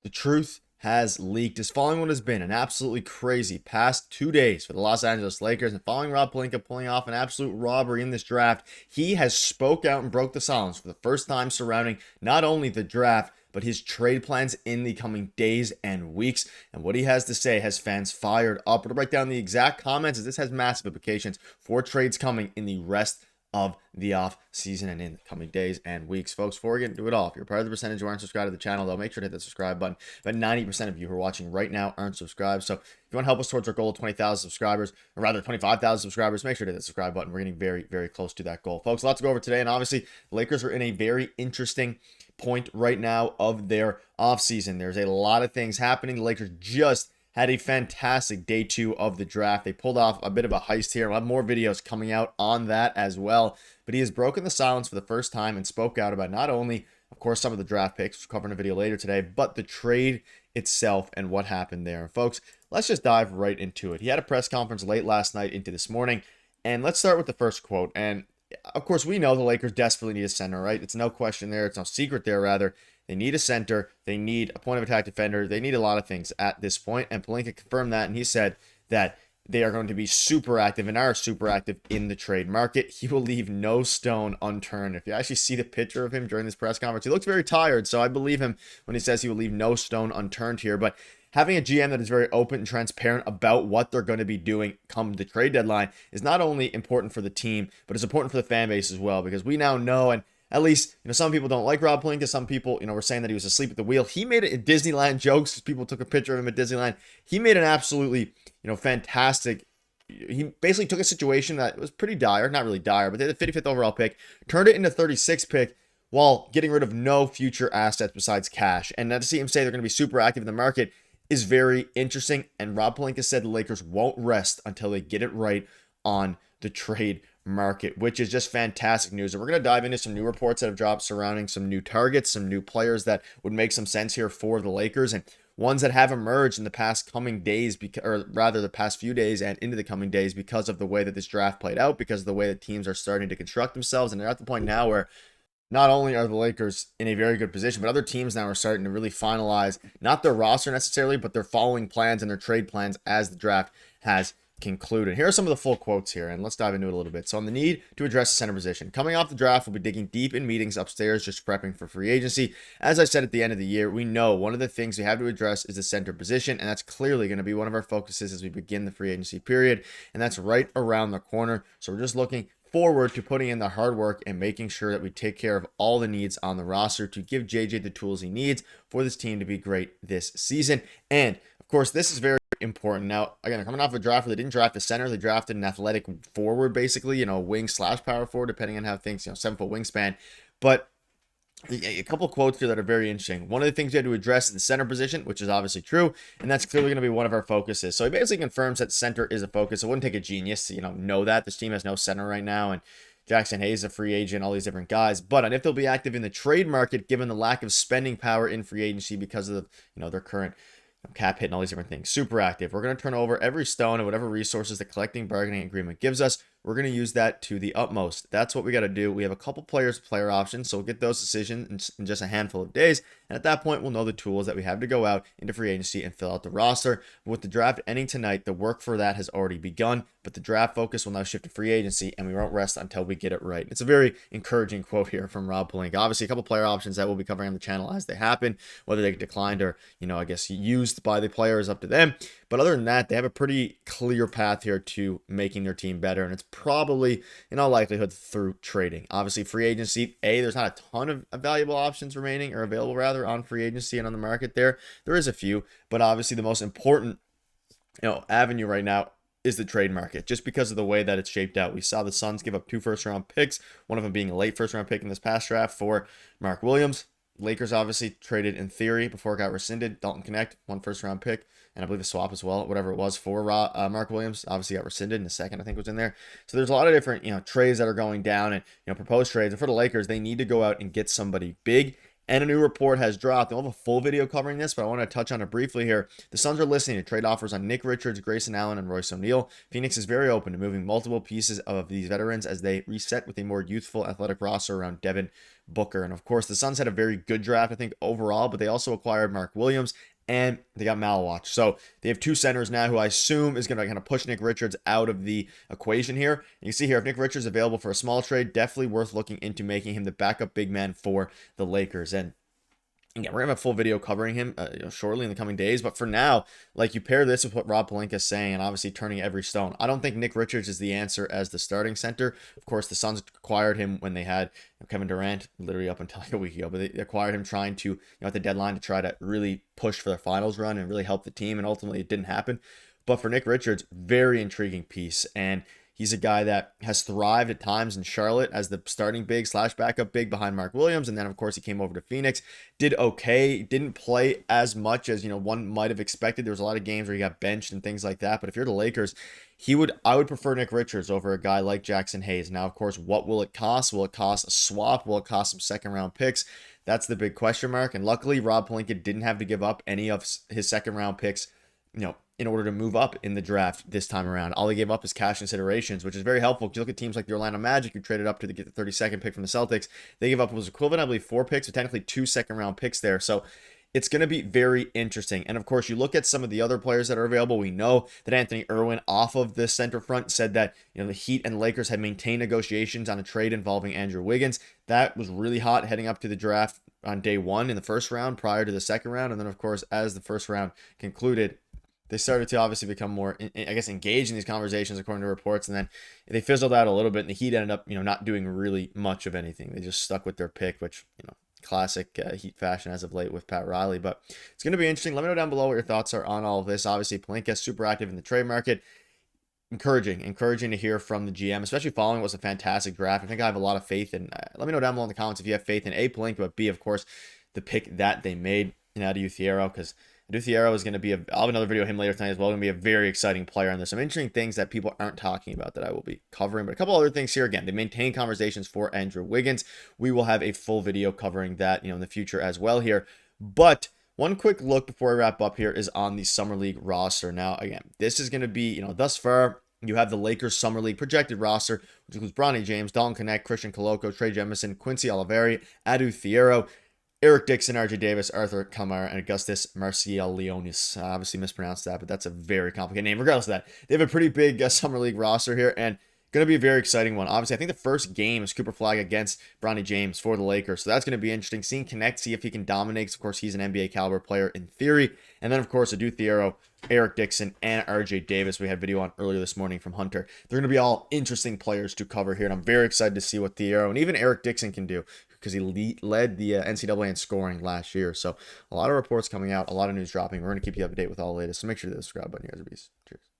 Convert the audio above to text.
The truth has leaked. Is following what has been an absolutely crazy past 2 days for the Los Angeles Lakers, and following Rob Pelinka pulling off an absolute robbery in this draft, he has spoke out and broke the silence for the first time surrounding not only the draft, but his trade plans in the coming days and weeks. And what he has to say has fans fired up. We'll break down the exact comments, as this has massive implications for trades coming in the rest of the off season and in the coming days and weeks. Folks, before we get into it all, if you're part of the percentage who aren't subscribed to the channel, though, make sure to hit the subscribe button. But 90% of you who are watching right now aren't subscribed. So if you want to help us towards our goal of 20,000 subscribers, or rather 25,000 subscribers, make sure to hit the subscribe button. We're getting very, very close to that goal. Folks, a lot to go over today. And obviously, the Lakers are in a very interesting point right now of their offseason. There's a lot of things happening. The Lakers just had a fantastic day 2 of the draft. They pulled off a bit of a heist here. We'll have more videos coming out on that as well. But he has broken the silence for the first time and spoke out about not only, of course, some of the draft picks, we'll cover in a video later today, but the trade itself and what happened there. And folks, let's just dive right into it. He had a press conference late last night into this morning. And let's start with the first quote. And of course, we know the Lakers desperately need a center, right? It's no question there. It's no secret there, rather. They need a center. They need a point of attack defender. They need a lot of things at this point. And Pelinka confirmed that, and he said that they are going to be super active and are super active in the trade market. He will leave no stone unturned. If you actually see the picture of him during this press conference, he looks very tired, so I believe him when he says he will leave no stone unturned here. But having a GM that is very open and transparent about what they're going to be doing come the trade deadline is not only important for the team, but it's important for the fan base as well, because we now know, and at least, some people don't like Rob Pelinka. Some people, were saying that he was asleep at the wheel. He made it in Disneyland jokes. People took a picture of him at Disneyland. He made an absolutely, fantastic. He basically took a situation that was pretty dire, not really dire, but they had the 55th overall pick, turned it into 36th pick while getting rid of no future assets besides cash. And now to see him say they're going to be super active in the market is very interesting. And Rob Pelinka said the Lakers won't rest until they get it right on the trade market, which is just fantastic news. And we're going to dive into some new reports that have dropped surrounding some new targets, some new players that would make some sense here for the Lakers, and ones that have emerged in the past coming days, or rather the past few days and into the coming days, because of the way that this draft played out, because of the way that teams are starting to construct themselves. And they're at the point now where not only are the Lakers in a very good position, but other teams now are starting to really finalize not their roster necessarily, but their following plans and their trade plans as the draft has concluded. Here are some of the full quotes here, and let's dive into it a little bit. So on the need to address the center position. Coming off the draft, we'll be digging deep in meetings upstairs, just prepping for free agency. As I said at the end of the year, we know one of the things we have to address is the center position, and that's clearly going to be one of our focuses as we begin the free agency period, and that's right around the corner. So we're just looking forward to putting in the hard work and making sure that we take care of all the needs on the roster to give JJ the tools he needs for this team to be great this season. And of course, this is very important. Now, again, coming off a draft where they didn't draft a center, they drafted an athletic forward, basically, wing / power forward, depending on how things, 7-foot wingspan. But a couple quotes here that are very interesting. One of the things you had to address is the center position, which is obviously true, and that's clearly going to be one of our focuses. So he basically confirms that center is a focus. It wouldn't take a genius to, know that. This team has no center right now, and Jackson Hayes is a free agent, all these different guys. But on if they'll be active in the trade market, given the lack of spending power in free agency because of their current cap hit and all these different things. Super active. We're going to turn over every stone and whatever resources the collecting bargaining agreement gives us. We're going to use that to the utmost. That's what we got to do. We have a couple player options, so we'll get those decisions in just a handful of days. And at that point, we'll know the tools that we have to go out into free agency and fill out the roster. But with the draft ending tonight, the work for that has already begun. But the draft focus will now shift to free agency, and we won't rest until we get it right. It's a very encouraging quote here from Rob Pelinka. Obviously, a couple player options that we'll be covering on the channel as they happen, whether they get declined or, I guess used by the players, up to them. But other than that, they have a pretty clear path here to making their team better, and it's probably, in all likelihood, through trading. Obviously, free agency, there's not a ton of valuable options remaining, or available rather, on free agency and on the market there. There is a few, but obviously the most important, avenue right now is the trade market, just because of the way that it's shaped out. We saw the Suns give up 2 first-round picks, one of them being a late first-round pick in this past draft for Mark Williams. Lakers obviously traded, in theory, before it got rescinded, Dalton Knecht, 1 first-round pick, and I believe a swap as well, whatever it was, for Mark Williams. Obviously got rescinded, and the second, I think, was in there. So there's a lot of different, trades that are going down, and, proposed trades. And for the Lakers, they need to go out and get somebody big And a new report has dropped. I'll have a full video covering this, but I want to touch on it briefly here. The Suns are listening to trade offers on Nick Richards, Grayson Allen, and Royce O'Neal. Phoenix is very open to moving multiple pieces of these veterans as they reset with a more youthful, athletic roster around Devin Booker. And of course, the Suns had a very good draft, I think, overall, but they also acquired Mark Williams and they got Malwatch. So they have two centers now who I assume is going to kind of push Nick Richards out of the equation here. You can see here, if Nick Richards is available for a small trade, definitely worth looking into making him the backup big man for the Lakers. And yeah, we're gonna have a full video covering him shortly in the coming days. But for now, like, you pair this with what Rob Pelinka is saying and obviously turning every stone. I don't think Nick Richards is the answer as the starting center. Of course, the Suns acquired him when they had Kevin Durant literally up until like a week ago, but they acquired him trying to, at the deadline to try to really push for their finals run and really help the team. And ultimately it didn't happen. But for Nick Richards, very intriguing piece. And he's a guy that has thrived at times in Charlotte as the starting big / backup big behind Mark Williams. And then, of course, he came over to Phoenix, did okay, didn't play as much as, one might have expected. There was a lot of games where he got benched and things like that. But if you're the Lakers, I would prefer Nick Richards over a guy like Jackson Hayes. Now, of course, what will it cost? Will it cost a swap? Will it cost some second-round picks? That's the big question mark. And luckily, Rob Pelinka didn't have to give up any of his second-round picks, in order to move up in the draft this time around. All they gave up is cash considerations, which is very helpful. If you look at teams like the Orlando Magic, who traded up to get the 32nd pick from the Celtics, they gave up what was equivalent, I believe, 4 picks, but technically 2 second-round picks there. So it's going to be very interesting. And of course, you look at some of the other players that are available. We know that Anthony Irwin off of the center front said that, the Heat and Lakers had maintained negotiations on a trade involving Andrew Wiggins. That was really hot heading up to the draft on day 1 in the first round prior to the second round. And then, of course, as the first round concluded, they started to obviously become more, engaged in these conversations according to reports. And then they fizzled out a little bit, and the Heat ended up, not doing really much of anything. They just stuck with their pick, which, classic Heat fashion as of late with Pat Riley. But it's going to be interesting. Let me know down below what your thoughts are on all of this. Obviously, Pelinka super active in the trade market. Encouraging to hear from the GM, especially following what was a fantastic draft. I think I have a lot of faith in. Let me know down below in the comments if you have faith in A, Pelinka, but B, of course, the pick that they made in Adou Thiero, because Adou Thiero is going to be I'll have another video of him later tonight as well. Going to be a very exciting player, and there's some interesting things that people aren't talking about that I will be covering. But a couple other things here. Again, they maintain conversations for Andrew Wiggins. We will have a full video covering that, in the future as well here. But one quick look before I wrap up here is on the Summer League roster. Now, again, this is going to be, thus far, you have the Lakers Summer League projected roster, which includes Bronny James, Dalton, Knecht, Christian Koloko, Trey Jemison, Quincy Oliveri, Adou Thiero, Eric Dixon, RJ Davis, Arthur Kamara, and Augustus Marcialionis. Obviously mispronounced that, but that's a very complicated name. Regardless of that, they have a pretty big Summer League roster here, and going to be a very exciting one. Obviously, I think the first game is Cooper Flag against Bronny James for the Lakers, so that's going to be interesting. Seeing Knecht, see if he can dominate. Of course, he's an NBA caliber player in theory. And then, of course, Adou Thiero, Eric Dixon, and RJ Davis. We had a video on earlier this morning from Hunter. They're going to be all interesting players to cover here, and I'm very excited to see what Thiero and even Eric Dixon can do, because he led the NCAA in scoring last year. So a lot of reports coming out, a lot of news dropping. We're going to keep you up to date with all the latest. So make sure to hit the subscribe button. You guys are beasts. Cheers.